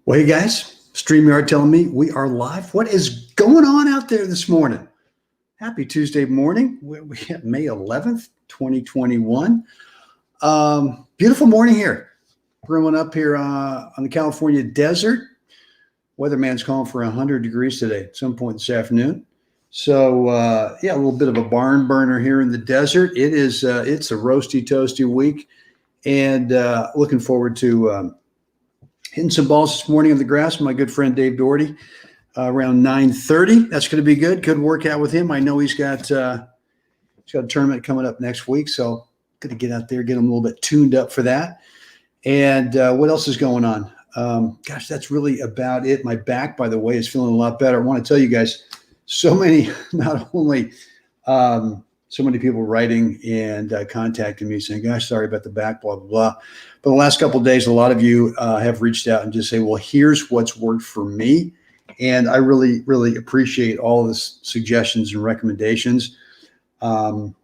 Well, hey guys, StreamYard telling me we are live. What is going on out there this morning? Happy Tuesday morning. We have May 11th, 2021. Beautiful morning here. Growing up here on the California desert. Weatherman's calling for 100 degrees today at some point this afternoon. So, yeah, a little bit of a barn burner here in the desert. It's a roasty, toasty week, and looking forward to hitting some balls this morning on the grass with my good friend Dave Doherty around 9:30. That's going to be good. Good workout with him. I know he's got a tournament coming up next week, so going to get out there, get him a little bit tuned up for that. And what else is going on? Gosh, that's really about it. My back, by the way, is feeling a lot better. I want to tell you guys, so many, not only so many people writing and contacting me saying, gosh, sorry about the back, blah, blah, blah. But the last couple of days, a lot of you have reached out and just say, well, here's what's worked for me. And I really, really appreciate all of the suggestions and recommendations. So,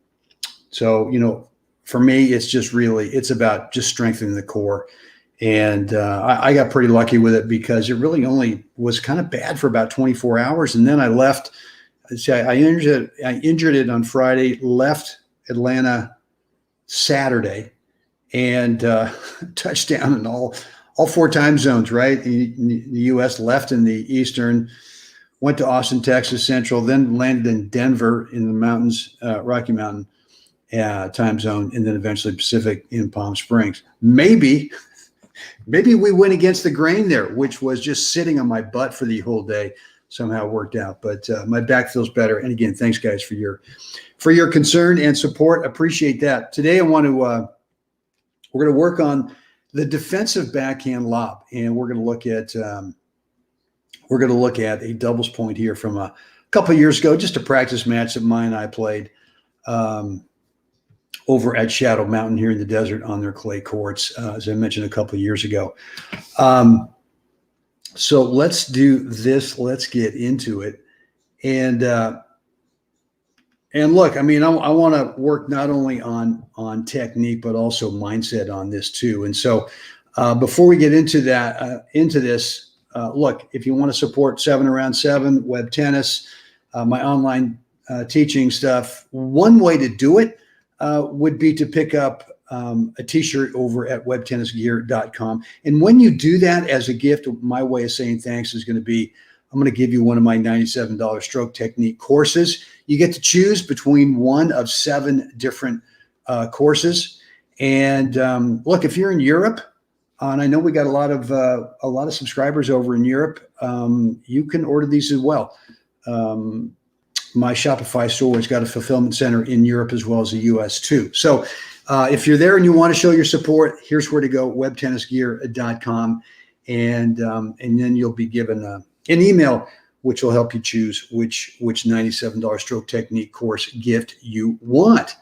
you know, for me, it's about just strengthening the core. And I got pretty lucky with it because it really only was kind of bad for about 24 hours. And then I left. I injured it on Friday, left Atlanta Saturday, and touched down in all four time zones, right? In the U.S., left in the Eastern, went to Austin, Texas Central, then landed in Denver in the mountains, Rocky Mountain time zone, and then eventually Pacific in Palm Springs. Maybe we went against the grain there, which was just sitting on my butt for the whole day. Somehow worked out, but my back feels better. And again, thanks guys for your concern and support. Appreciate that. Today, we're going to work on the defensive backhand lob, and we're going to look at a doubles point here from a couple of years ago, just a practice match that Maya and I played over at Shadow Mountain here in the desert on their clay courts, as I mentioned a couple of years ago. So let's do this. Let's get into it. And look, I mean, I want to work not only on technique, but also mindset on this too. And so before we get into this, look, if you want to support 7around7 web tennis, my online teaching stuff, one way to do it would be to pick up a t-shirt over at webtennisgear.com. And when you do that as a gift, my way of saying thanks is going to be, I'm going to give you one of my $97 stroke technique courses. You get to choose between one of 7 different courses. And look, if you're in Europe, and I know we got a lot of subscribers over in Europe, you can order these as well. My Shopify store has got a fulfillment center in Europe as well as the US too. So if you're there and you want to show your support, here's where to go, webtennisgear.com. And then you'll be given an email, which will help you choose which $97 stroke technique course gift you want.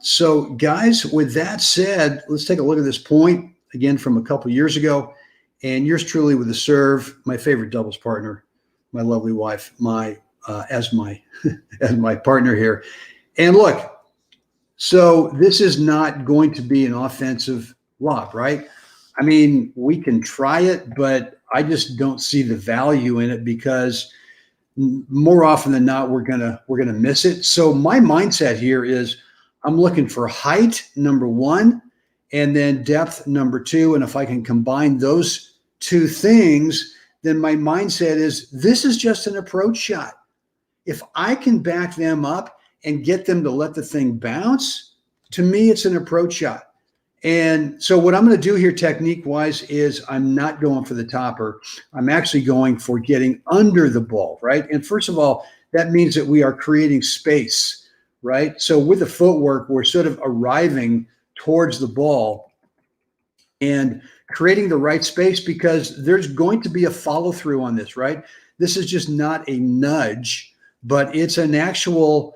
So guys, with that said, let's take a look at this point again from a couple years ago. And yours truly with the serve, my favorite doubles partner, my lovely wife, as my partner here. And look, so this is not going to be an offensive lob, right? I mean, we can try it, but I just don't see the value in it because more often than not, we're gonna miss it. So my mindset here is I'm looking for height, number 1, and then depth, number 2. And if I can combine those 2 things, then my mindset is this is just an approach shot. If I can back them up and get them to let the thing bounce, to me, it's an approach shot. And so what I'm going to do here technique-wise is I'm not going for the topper. I'm actually going for getting under the ball, right? And first of all, that means that we are creating space, right? So with the footwork, we're sort of arriving towards the ball and creating the right space because there's going to be a follow-through on this, right? This is just not a nudge, but it's an actual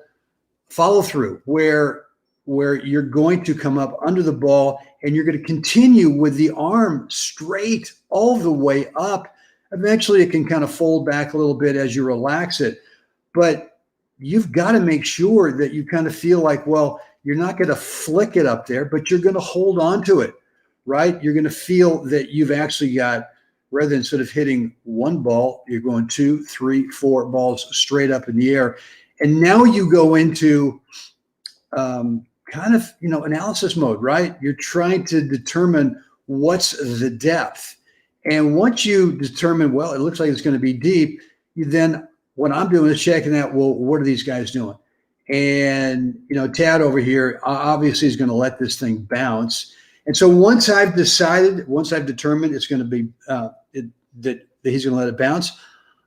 follow-through where you're going to come up under the ball and you're going to continue with the arm straight all the way up. Eventually it can kind of fold back a little bit as you relax it, but you've got to make sure that you kind of feel like, well, you're not going to flick it up there, but you're going to hold on to it, right? You're going to feel that you've actually got rather than sort of hitting one ball, you're going 2, 3, 4 balls straight up in the air. And now you go into kind of, analysis mode, right? You're trying to determine what's the depth. And once you determine, well, it looks like it's going to be deep, then what I'm doing is checking out, well, what are these guys doing? And, Tad over here obviously is going to let this thing bounce. And so once I've determined it's going to be that he's going to let it bounce,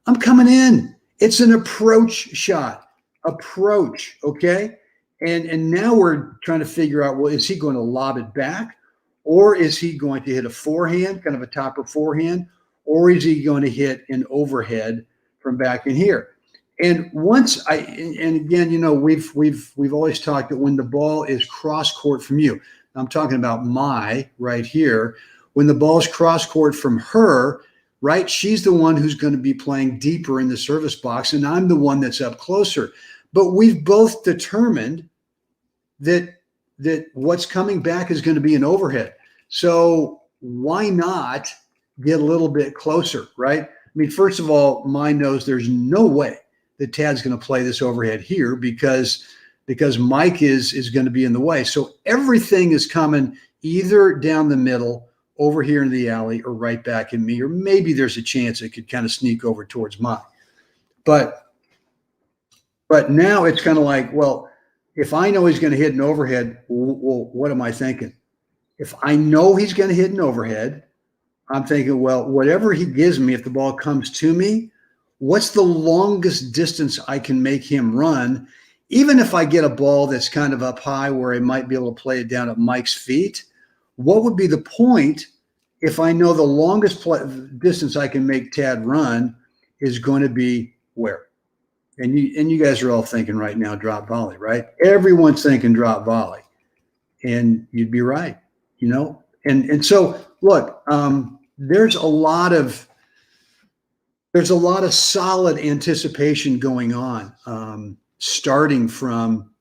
I'm coming in. It's an approach shot. Approach, okay? And now we're trying to figure out, well, is he going to lob it back? Or is he going to hit a forehand, kind of a topper forehand? Or is he going to hit an overhead from back in here? And again, we've always talked that when the ball is cross court from you, I'm talking about right here, when the ball's cross court from her, right, she's the one who's going to be playing deeper in the service box, and I'm the one that's up closer. But we've both determined that what's coming back is going to be an overhead. So why not get a little bit closer, right? I mean, first of all, Mai knows there's no way that Tad's going to play this overhead here because Mike is going to be in the way. So everything is coming either down the middle, over here in the alley, or right back in me, or maybe there's a chance it could kind of sneak over towards Mai. But now it's kind of like, well, if I know he's going to hit an overhead, well, what am I thinking? If I know he's going to hit an overhead, I'm thinking, well, whatever he gives me, if the ball comes to me, what's the longest distance I can make him run? Even if I get a ball that's kind of up high where I might be able to play it down at Mike's feet, what would be the point if I know the longest distance I can make Tad run is going to be where? And you guys are all thinking right now, drop volley, right? Everyone's thinking drop volley, and you'd be right, And so look, there's a lot of solid anticipation going on, starting from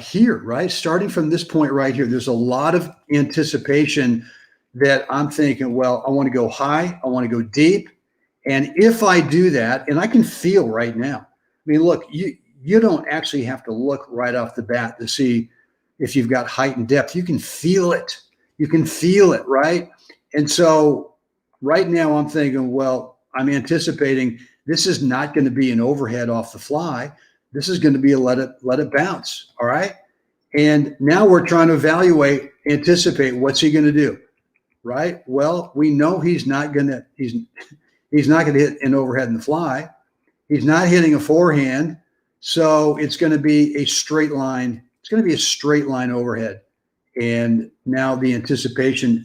here, right? Starting from this point right here, there's a lot of anticipation that I'm thinking, well, I want to go high, I want to go deep. And if I do that, and I can feel right now, I mean, look, you don't actually have to look right off the bat to see if you've got height and depth. You can feel it. You can feel it, right? And so right now I'm thinking, well, I'm anticipating this is not going to be an overhead off the fly. This is going to be a let it bounce, all right? And now we're trying to anticipate what's he going to do, right? Well, we know he's not going to hit an overhead in the fly. He's not hitting a forehand. So it's going to be a straight line. It's going to be a straight line overhead. And now the anticipation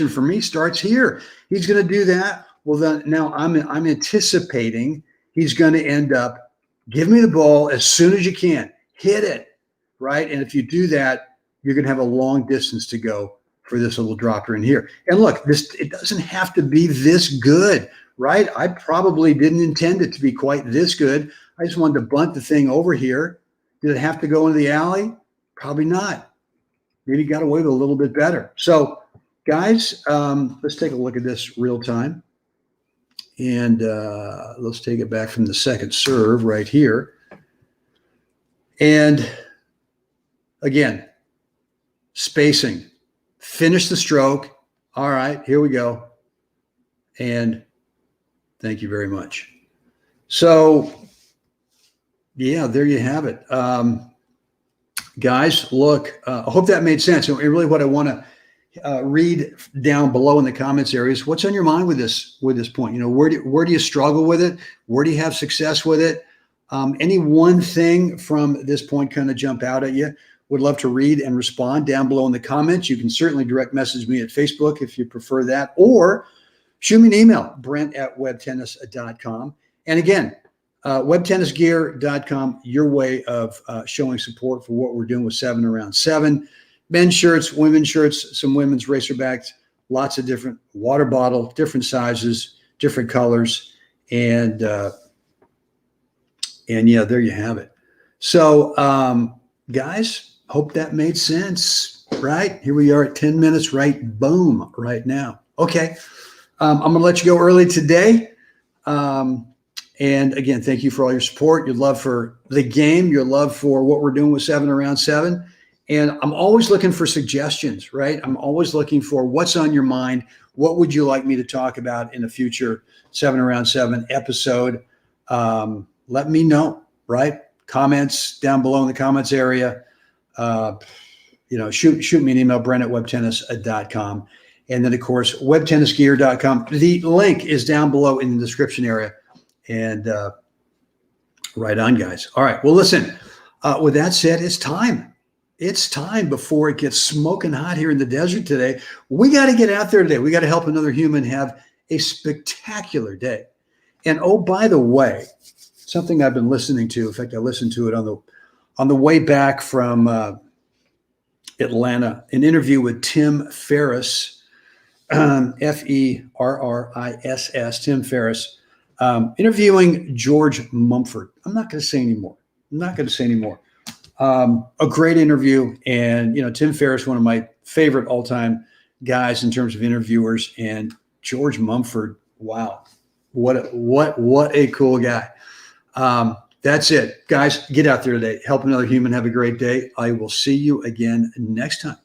for me starts here. He's going to do that. Well, then now I'm anticipating he's going to end up, give me the ball as soon as you can, hit it, right? And if you do that, you're going to have a long distance to go for this little dropper in here. And look, it doesn't have to be this good, right? I probably didn't intend it to be quite this good. I just wanted to bunt the thing over here. Did it have to go into the alley? Probably not. Maybe got away with a little bit better. So guys, let's take a look at this real time. And let's take it back from the second serve right here. And again, spacing. Finish the stroke. All right, here we go. And thank you very much. So, yeah, there you have it. Guys, look, I hope that made sense. And really what I want to read down below in the comments areas, what's on your mind with this point? Where do you struggle with it? Where do you have success with it? Any one thing from this point kind of jump out at you? Would love to read and respond down below in the comments. You can certainly direct message me at Facebook if you prefer that, or shoot me an email, brent@webtennis.com. And again, webtennisgear.com, your way of showing support for what we're doing with 7 around 7. Men's shirts, women's shirts, some women's racerbacks, lots of different water bottle, different sizes, different colors. And yeah, there you have it. So guys, hope that made sense. right? Here we are at 10 minutes, right? Boom, right now. Okay. I'm going to let you go early today. And again, thank you for all your support, your love for the game, your love for what we're doing with 7 around 7. And I'm always looking for suggestions, right? I'm always looking for what's on your mind. What would you like me to talk about in a future 7 around 7 episode? Let me know, right? Comments down below in the comments area. Shoot me an email, brent@webtennis.com. And then, of course, webtennisgear.com. The link is down below in the description area. And right on, guys. All right. Well, listen, with that said, it's time. It's time before it gets smoking hot here in the desert today. We got to get out there today. We got to help another human have a spectacular day. And oh, by the way, something I've been listening to. In fact, I listened to it on the way back from Atlanta. An interview with Tim Ferriss, Ferriss, Tim Ferriss, interviewing George Mumford. I'm not going to say anymore. A great interview, and Tim Ferriss, one of my favorite all-time guys in terms of interviewers, and George Mumford. Wow, what a cool guy. That's it, guys. Get out there today. Help another human have a great day. I will see you again next time.